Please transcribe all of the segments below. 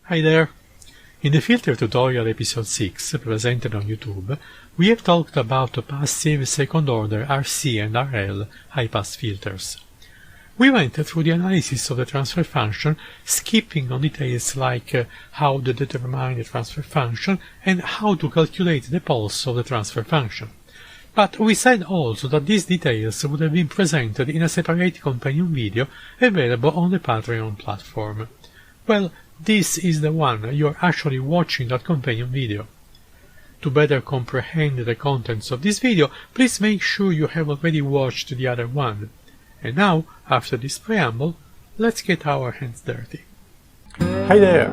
Hi there! In the filter tutorial episode 6, presented on YouTube, we have talked about passive second-order RC and RL high-pass filters. We went through the analysis of the transfer function, skipping on details like how to determine the transfer function and how to calculate the pulse of the transfer function. But we said also that these details would have been presented in a separate companion video available on the Patreon platform. Well, this is the one. You're actually watching that companion video. To better comprehend the contents of this video, please make sure you have already watched the other one. And now, after this preamble, let's get our hands dirty. Hi there!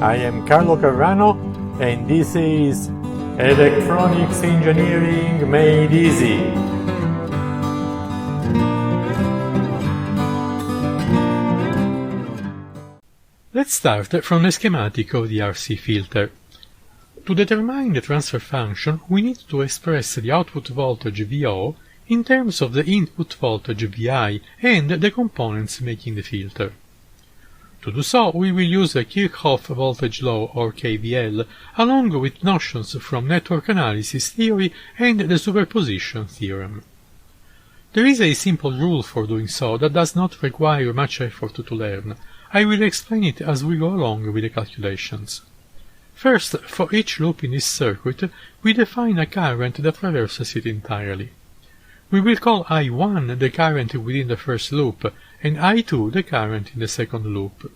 I am Carlo Carrano, and this is Electronics Engineering Made Easy. Let's start from the schematic of the RC filter. To determine the transfer function, we need to express the output voltage VO in terms of the input voltage Vi and the components making the filter. To do so, we will use the Kirchhoff voltage law, or KVL, along with notions from network analysis theory and the superposition theorem. There is a simple rule for doing so that does not require much effort to learn. I will explain it as we go along with the calculations. First, for each loop in this circuit, we define a current that traverses it entirely. We will call I1 the current within the first loop, and I2 the current in the second loop.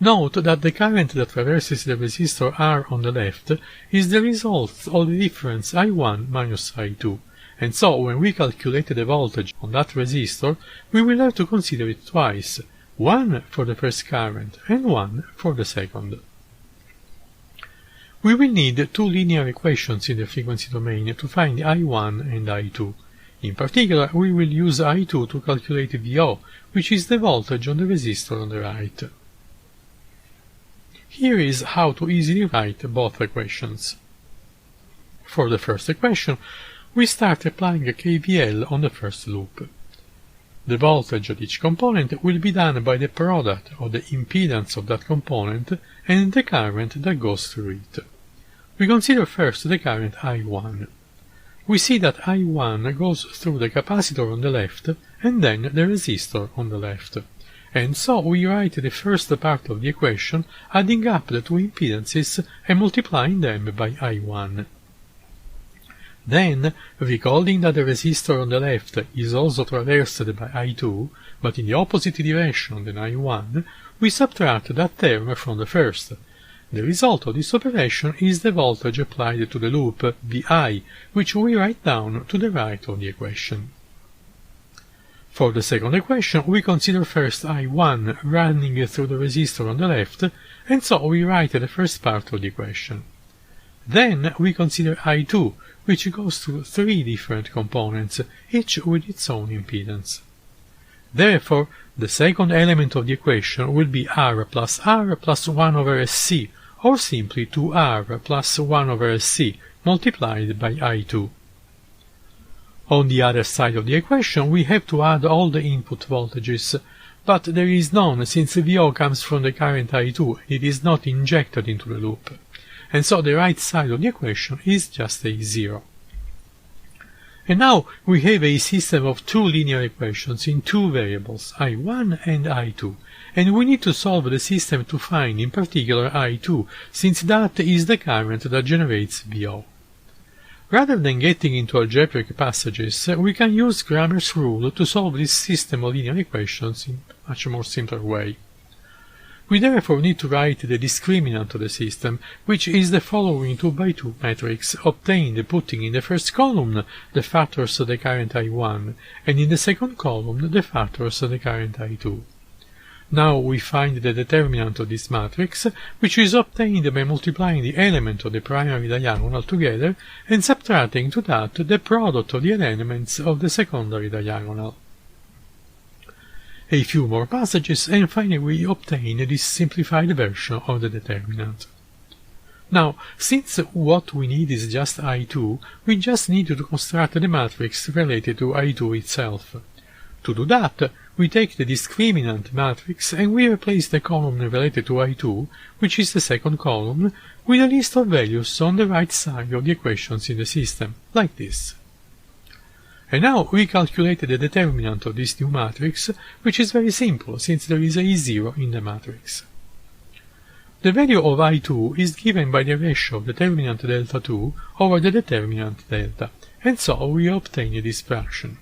Note that the current that traverses the resistor R on the left is the result of the difference I1 minus I2, and so when we calculate the voltage on that resistor, we will have to consider it twice, one for the first current and one for the second. We will need two linear equations in the frequency domain to find I1 and I2. In particular, we will use I2 to calculate VO, which is the voltage on the resistor on the right. Here is how to easily write both equations. For the first equation, we start applying a KVL on the first loop. The voltage at each component will be done by the product of the impedance of that component and the current that goes through it. We consider first the current I1. We see that I1 goes through the capacitor on the left and then the resistor on the left, and so we write the first part of the equation adding up the two impedances and multiplying them by I1. Then, recalling that the resistor on the left is also traversed by I2, but in the opposite direction than I1, we subtract that term from the first. The result of this operation is the voltage applied to the loop, Vi, which we write down to the right of the equation. For the second equation, we consider first I1 running through the resistor on the left, and so we write the first part of the equation. Then we consider I2, which goes through three different components, each with its own impedance. Therefore, the second element of the equation will be R plus 1 over Sc, or simply 2R plus 1 over Sc multiplied by I2. On the other side of the equation, we have to add all the input voltages, but there is none since VO comes from the current I2, it is not injected into the loop, and so the right side of the equation is just a zero. And now we have a system of two linear equations in two variables, I1 and I2, and we need to solve the system to find in particular I2, since that is the current that generates VO. Rather than getting into algebraic passages, we can use Cramer's rule to solve this system of linear equations in a much more simpler way. We therefore need to write the discriminant of the system, which is the following 2x2 matrix, obtained putting in the first column the factors of the current I1, and in the second column the factors of the current I2. Now we find the determinant of this matrix, which is obtained by multiplying the element of the primary diagonal together and subtracting to that the product of the elements of the secondary diagonal. A few more passages, and finally we obtain this simplified version of the determinant. Now, since what we need is just I2, we just need to construct the matrix related to I2 itself. To do that, we take the discriminant matrix and we replace the column related to I2, which is the second column, with a list of values on the right side of the equations in the system, like this. And now we calculated the determinant of this new matrix, which is very simple since there is a E0 in the matrix. The value of I2 is given by the ratio of determinant delta 2 over the determinant delta, and so we obtain this fraction.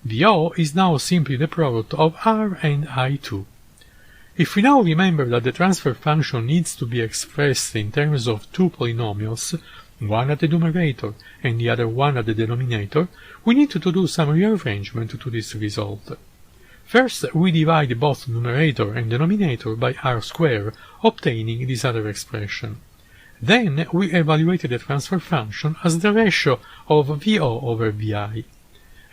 VO is now simply the product of R and I2. If we now remember that the transfer function needs to be expressed in terms of two polynomials, one at the numerator and the other one at the denominator, we need to do some rearrangement to this result. First, we divide both numerator and denominator by r squared, obtaining this other expression. Then we evaluate the transfer function as the ratio of VO over VI.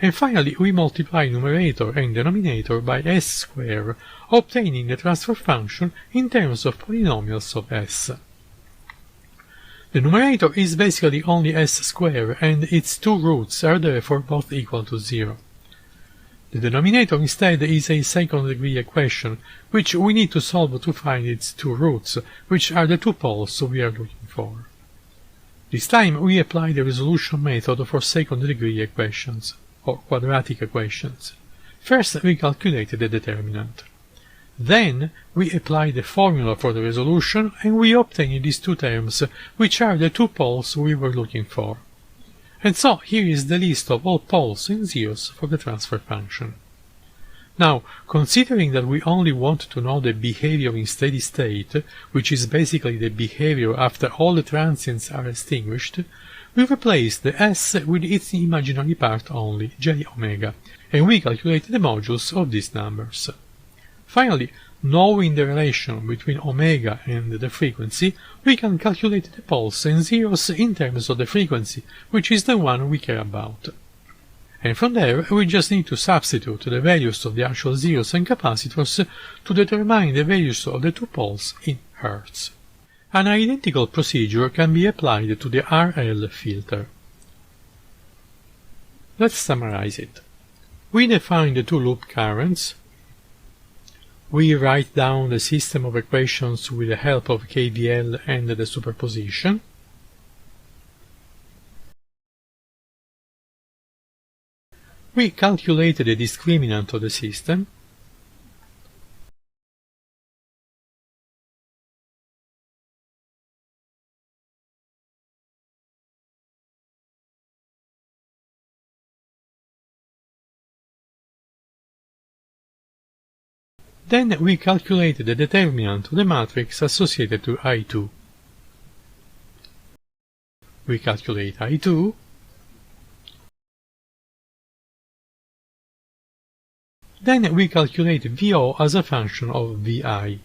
And finally, we multiply numerator and denominator by s squared, obtaining the transfer function in terms of polynomials of s. The numerator is basically only s squared, and its two roots are therefore both equal to 0. The denominator instead is a second-degree equation, which we need to solve to find its two roots, which are the two poles we are looking for. This time we apply the resolution method for second-degree equations, or quadratic equations. First we calculate the determinant. Then we apply the formula for the resolution and we obtain these two terms, which are the two poles we were looking for. And so here is the list of all poles and zeros for the transfer function. Now, considering that we only want to know the behavior in steady state, which is basically the behavior after all the transients are extinguished, we replace the s with its imaginary part only, j omega, and we calculate the modulus of these numbers. Finally, knowing the relation between omega and the frequency, we can calculate the poles and zeros in terms of the frequency, which is the one we care about. And from there, we just need to substitute the values of the actual zeros and capacitors to determine the values of the two poles in Hertz. An identical procedure can be applied to the RL filter. Let's summarize it. We define the two loop currents. We write down the system of equations with the help of KVL and the superposition. We calculate the discriminant of the system. Then we calculate the determinant of the matrix associated to I2. We calculate I2. Then we calculate VO as a function of VI.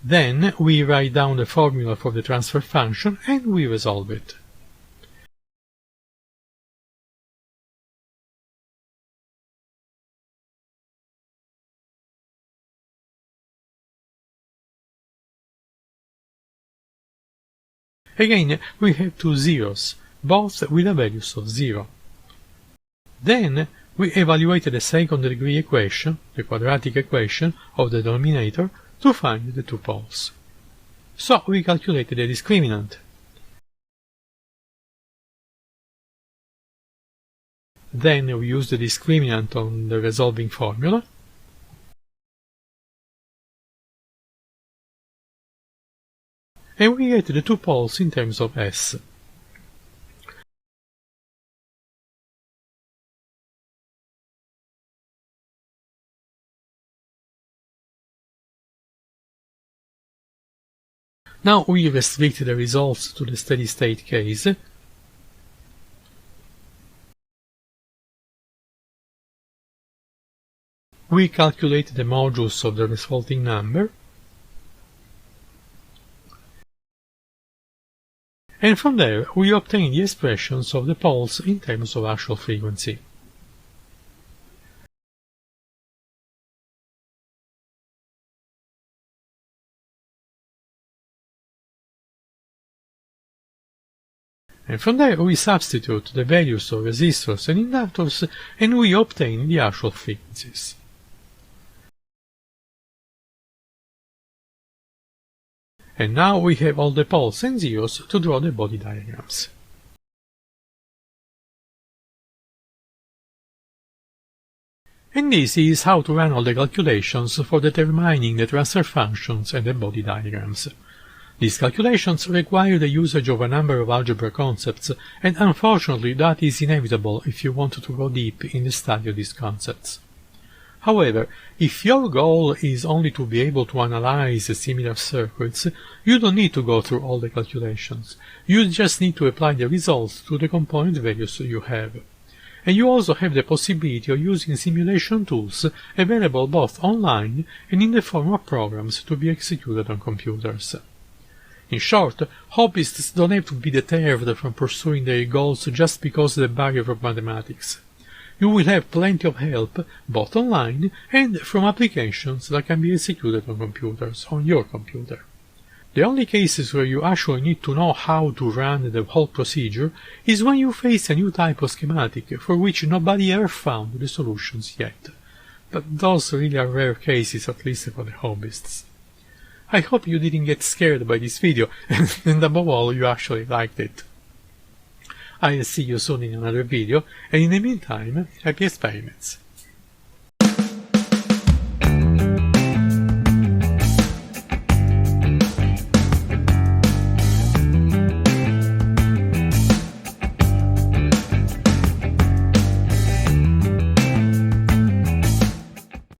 Then we write down the formula for the transfer function and we resolve it. Again, we have two zeros, both with the values of 0. Then we evaluate the second-degree equation, the quadratic equation of the denominator, to find the two poles. So we calculate the discriminant. Then we use the discriminant on the resolving formula. And we get the two poles in terms of S. Now we restrict the results to the steady-state case. We calculate the modulus of the resulting number. And from there we obtain the expressions of the poles in terms of actual frequency. And from there we substitute the values of resistors and inductors and we obtain the actual frequencies. And now we have all the poles and zeros to draw the body diagrams. And this is how to run all the calculations for determining the transfer functions and the body diagrams. These calculations require the usage of a number of algebra concepts, and unfortunately that is inevitable if you want to go deep in the study of these concepts. However, if your goal is only to be able to analyze similar circuits, you don't need to go through all the calculations. You just need to apply the results to the component values you have. And you also have the possibility of using simulation tools available both online and in the form of programs to be executed on computers. In short, hobbyists don't have to be deterred from pursuing their goals just because of the barrier of mathematics. You will have plenty of help, both online and from applications that can be executed on computers, on your computer. The only cases where you actually need to know how to run the whole procedure is when you face a new type of schematic for which nobody ever found the solutions yet. But those really are rare cases, at least for the hobbyists. I hope you didn't get scared by this video, and above all, you actually liked it. I'll see you soon in another video, and in the meantime, happy experiments!